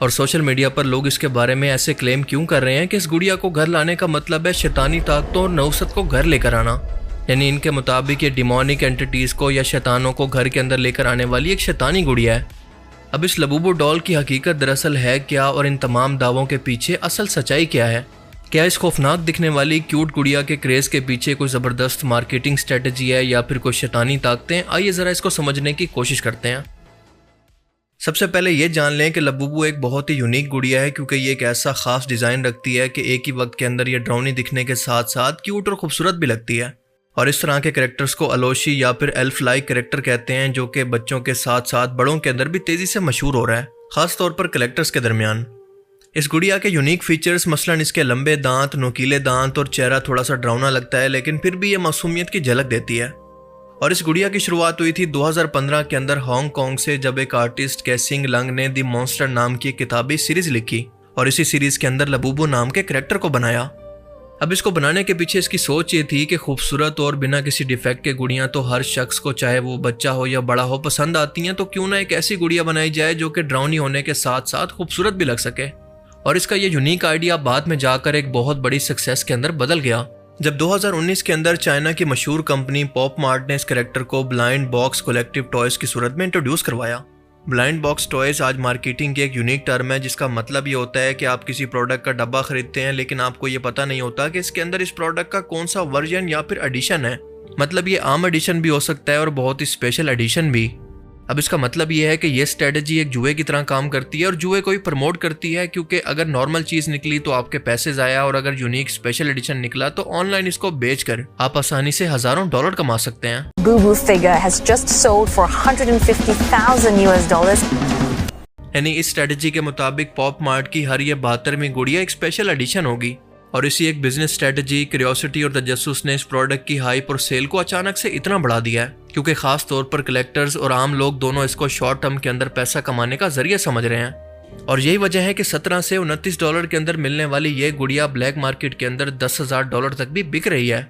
और social media पर लोग इसके बारे में ऐसे क्लेम क्यों कर रहे हैं कि इस गुड़िया को घर लाने का मतलब है शैतानी ताकतों और नौसत को घर लेकर आना। यानी इनके मुताबिक ये डिमोनिक एंटिटीज़ को या शैतानों को घर के अंदर लेकर आने वाली एक शैतानी गुड़िया है। अब इस लबूबू डॉल की हकीकत दरअसल है क्या और इन तमाम दावों के पीछे असल सच्चाई क्या है? क्या इस खौफनाक दिखने वाली क्यूट गुड़िया के क्रेज़ के पीछे कोई ज़बरदस्त मार्केटिंग स्ट्रेटजी है या फिर कोई शैतानी ताकतें? आइए ज़रा इसको समझने की कोशिश करते हैं। सबसे पहले ये जान लें कि लबूबू एक बहुत ही यूनिक गुड़िया है क्योंकि ये एक ऐसा ख़ास डिज़ाइन रखती है कि एक ही वक्त के अंदर ये डरावनी दिखने के साथ साथ क्यूट और खूबसूरत भी लगती है। और इस तरह के कैरेक्टर्स को अलोशी या फिर एल्फ लाइक कैरेक्टर कहते हैं, जो कि बच्चों के साथ साथ बड़ों के अंदर भी तेज़ी से मशहूर हो रहा है, ख़ास तौर पर कलेक्टर्स के दरमियान। इस गुड़िया के यूनिक फीचर्स मसलन इसके लंबे दांत, नुकीले दांत और चेहरा थोड़ा सा डरावना लगता है, लेकिन फिर भी ये मासूमियत की झलक देती है। और इस गुड़िया की शुरुआत हुई थी 2015 के अंदर हांगकांग से, जब एक आर्टिस्ट कैसिंग लंग ने द मॉन्स्टर नाम की किताबी सीरीज लिखी और इसी सीरीज के अंदर लबूबू नाम के कैरेक्टर को बनाया। अब इसको बनाने के पीछे इसकी सोच ये थी कि खूबसूरत और बिना किसी डिफेक्ट के गुड़ियाँ तो हर शख्स को, चाहे वो बच्चा हो या बड़ा हो, पसंद आती हैं, तो क्यों ना एक ऐसी गुड़िया बनाई जाए जो कि डरावनी होने के साथ साथ खूबसूरत भी लग सके। और इसका ये यूनिक आइडिया बाद में जाकर एक बहुत बड़ी सक्सेस के अंदर बदल गया, जब 2019 के अंदर चाइना की मशहूर कंपनी पॉप मार्ट ने इस कैरेक्टर को ब्लाइंड बॉक्स कलेक्टिव टॉयज की सूरत में इंट्रोड्यूस करवाया। ब्लाइंड बॉक्स टॉयज आज मार्केटिंग की एक यूनिक टर्म है, जिसका मतलब ये होता है कि आप किसी प्रोडक्ट का डब्बा खरीदते हैं, लेकिन आपको ये पता नहीं होता कि इसके अंदर इस प्रोडक्ट का कौन सा वर्जन या फिर एडिशन है। मतलब ये आम एडिशन भी हो सकता है और बहुत ही स्पेशल एडिशन भी। अब इसका मतलब ये है कि ये स्ट्रेटजी एक जुए की तरह काम करती है और जुए को भी प्रमोट करती है, क्योंकि अगर नॉर्मल चीज निकली तो आपके पैसे जाया, और अगर यूनिक स्पेशल एडिशन निकला तो ऑनलाइन इसको बेचकर आप आसानी से हजारों डॉलर कमा सकते हैं। Boo figure has just sold for $150,000 US. यानी इस स्ट्रेटजी के मुताबिक पॉप मार्ट की हर ये 72वीं गुड़िया एक स्पेशल एडिशन होगी। और इसी एक बिजनेस स्ट्रेटजी, क्यूरियोसिटी और तजस्सुस ने इस प्रोडक्ट की हाइप और सेल को अचानक से इतना बढ़ा दिया है, क्योंकि खास तौर पर कलेक्टर्स और आम लोग दोनों इसको शॉर्ट टर्म के अंदर पैसा कमाने का जरिया समझ रहे हैं। और यही वजह है कि 17 से 29 डॉलर के अंदर मिलने वाली ये गुड़िया ब्लैक मार्केट के अंदर $10,000 तक भी बिक रही है।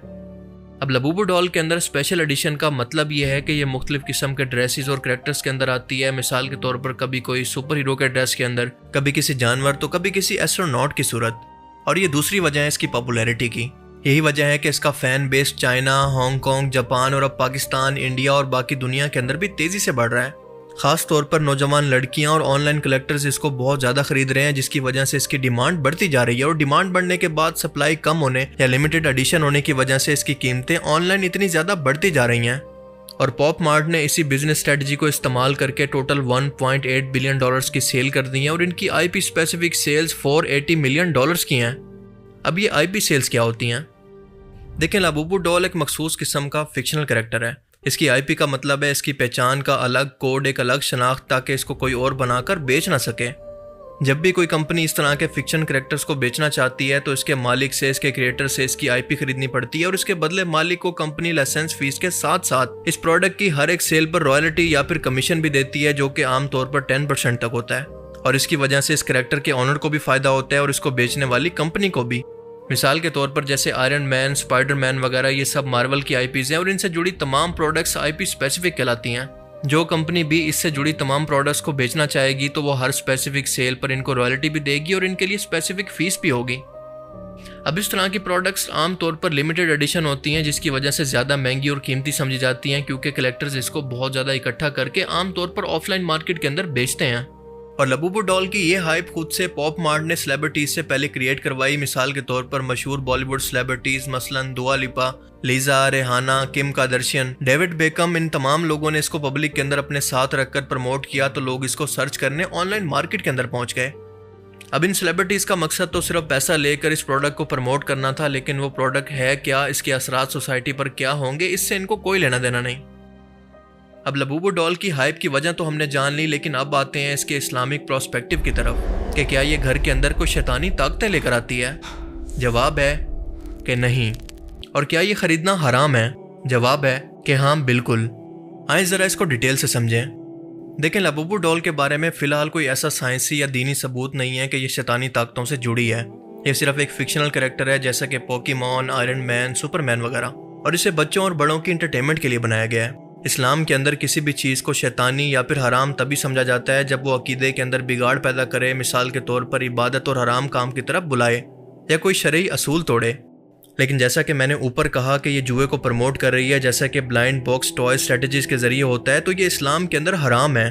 अब लबूबू डॉल के अंदर स्पेशल एडिशन का मतलब ये है कि ये मुख्तलिफ किस्म के ड्रेसेस और कैरेक्टर्स के अंदर आती है। मिसाल के तौर पर कभी कोई सुपर हीरो के ड्रेस के अंदर, कभी किसी जानवर, तो कभी किसी एस्ट्रोनॉट की सूरत। और ये दूसरी वजह है इसकी पॉपुलैरिटी की। यही वजह है कि इसका fan base China, Hong Kong, Japan और अब पाकिस्तान, इंडिया और बाकी दुनिया के अंदर भी तेजी से बढ़ रहा है। खास तौर पर नौजवान लड़कियां और ऑनलाइन कलेक्टर्स इसको बहुत ज्यादा खरीद रहे हैं, जिसकी वजह से इसकी डिमांड बढ़ती जा रही है। और डिमांड बढ़ने के बाद सप्लाई कम होने या लिमिटेड एडिशन होने की वजह से इसकी कीमतें ऑनलाइन इतनी ज्यादा बढ़ती जा रही हैं। और पॉप मार्ट ने इसी बिजनेस स्ट्रेटजी को इस्तेमाल करके टोटल $1.8 बिलियन की सेल कर दी है और इनकी आईपी स्पेसिफिक सेल्स $480 मिलियन की हैं। अब ये आईपी सेल्स क्या होती हैं? देखें, लबूबू डॉल एक मखसूस किस्म का फिक्शनल कैरेक्टर है। इसकी आईपी का मतलब है इसकी पहचान का अलग कोड, एक अलग शनाख्त, ताकि इसको कोई और बनाकर बेच ना सके। जब भी कोई कंपनी इस तरह के फिक्शन कैरेक्टर्स को बेचना चाहती है तो इसके मालिक से, इसके क्रिएटर से इसकी आईपी खरीदनी पड़ती है और इसके बदले मालिक को कंपनी लाइसेंस फीस के साथ साथ इस प्रोडक्ट की हर एक सेल पर रॉयल्टी या फिर कमीशन भी देती है, जो कि आमतौर पर 10% तक होता है। और इसकी वजह से इस कैरेक्टर के ऑनर को भी फायदा होता है और इसको बेचने वाली कंपनी को भी। मिसाल के तौर पर जैसे आयरन मैन, स्पाइडरमैन वगैरह, ये सब मार्वल की आईपीज हैं और इनसे जुड़ी तमाम प्रोडक्ट्स आईपी स्पेसिफिक कहलाती हैं। जो कंपनी भी इससे जुड़ी तमाम प्रोडक्ट्स को बेचना चाहेगी तो वो हर स्पेसिफिक सेल पर इनको रॉयल्टी भी देगी और इनके लिए स्पेसिफिक फीस भी होगी। अब इस तरह की प्रोडक्ट्स आमतौर पर लिमिटेड एडिशन होती हैं, जिसकी वजह से ज़्यादा महंगी और कीमती समझी जाती हैं, क्योंकि कलेक्टर्स इसको बहुत ज़्यादा इकट्ठा करके आमतौर पर ऑफलाइन मार्केट के अंदर बेचते हैं। और लबूबू डॉल की ये हाइप खुद से पॉप मार्ट ने सेलिब्रिटीज से पहले क्रिएट करवाई। मिसाल के तौर पर मशहूर बॉलीवुड सेलिब्रिटीज मसलन Dua Lipa, Lisa, Rihanna, Kim Kardashian, David Beckham, इन तमाम लोगों ने इसको पब्लिक के अंदर अपने साथ रखकर प्रमोट किया, तो लोग इसको सर्च करने ऑनलाइन मार्केट के अंदर पहुंच गए। अब इन सेलिब्रिटीज का मकसद तो सिर्फ पैसा लेकर इस प्रोडक्ट को प्रमोट करना था, लेकिन वो प्रोडक्ट है क्या, इसके असरात सोसाइटी पर क्या होंगे, इससे इनको कोई लेना देना नहीं। अब लबूबू डॉल की हाइप की वजह तो हमने जान ली, लेकिन अब आते हैं इसके इस्लामिक प्रोस्पेक्टिव की तरफ कि क्या ये घर के अंदर कोई शैतानी ताकतें लेकर आती है। जवाब है कि नहीं। और क्या ये खरीदना हराम है? जवाब है कि हाँ, बिल्कुल। आइए ज़रा इसको डिटेल से समझें। देखें, लबूबू डॉल के बारे में फ़िलहाल कोई ऐसा साइंसी या दीनी सबूत नहीं है कि ये शैतानी ताकतों से जुड़ी है। ये सिर्फ एक फिक्शनल कैरेक्टर है, जैसा कि पोकेमॉन, आयरन मैन, सुपरमैन वगैरह, और इसे बच्चों और बड़ों की इंटरटेनमेंट के लिए बनाया गया है। इस्लाम के अंदर किसी भी चीज़ को शैतानी या फिर हराम तभी समझा जाता है जब वो अकीदे के अंदर बिगाड़ पैदा करे, मिसाल के तौर पर इबादत और हराम काम की तरफ बुलाए या कोई शरई असूल तोड़े। लेकिन जैसा कि मैंने ऊपर कहा कि ये जुए को प्रमोट कर रही है, जैसा कि ब्लाइंड बॉक्स टॉय स्ट्रेटजीज के जरिए होता है, तो ये इस्लाम के अंदर हराम है।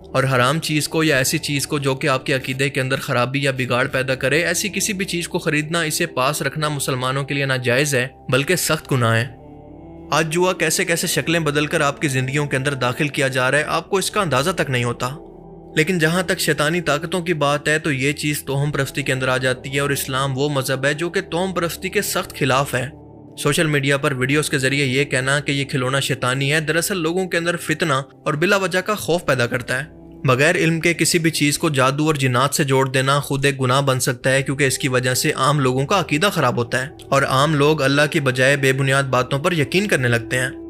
और हराम चीज़ को या ऐसी चीज़ को जो कि आपके अकीदे के अंदर खराबी या बिगाड़ पैदा करे, ऐसी किसी भी चीज़ को खरीदना, इसे पास रखना मुसलमानों के लिए नाजायज़ है, बल्कि सख्त गुनाह है। आज जुआ कैसे कैसे शक्लें बदलकर आपकी ज़िंदगियों के अंदर दाखिल किया जा रहा है, आपको इसका अंदाज़ा तक नहीं होता। लेकिन जहाँ तक शैतानी ताकतों की बात है तो ये चीज़ तोहम परस्ती के अंदर आ जाती है, और इस्लाम वो मज़हब है जो कि तोहम परस्ती के सख्त खिलाफ है। सोशल मीडिया पर वीडियोस के जरिए ये कहना कि ये खिलौना शैतानी है, दरअसल लोगों के अंदर फितना और बिला वजह का खौफ पैदा करता है। बगैर इल्म के किसी भी चीज़ को जादू और जिन्नात से जोड़ देना खुद एक गुनाह बन सकता है, क्योंकि इसकी वजह से आम लोगों का अकीदा खराब होता है और आम लोग अल्लाह की बजाय बेबुनियाद बातों पर यकीन करने लगते हैं।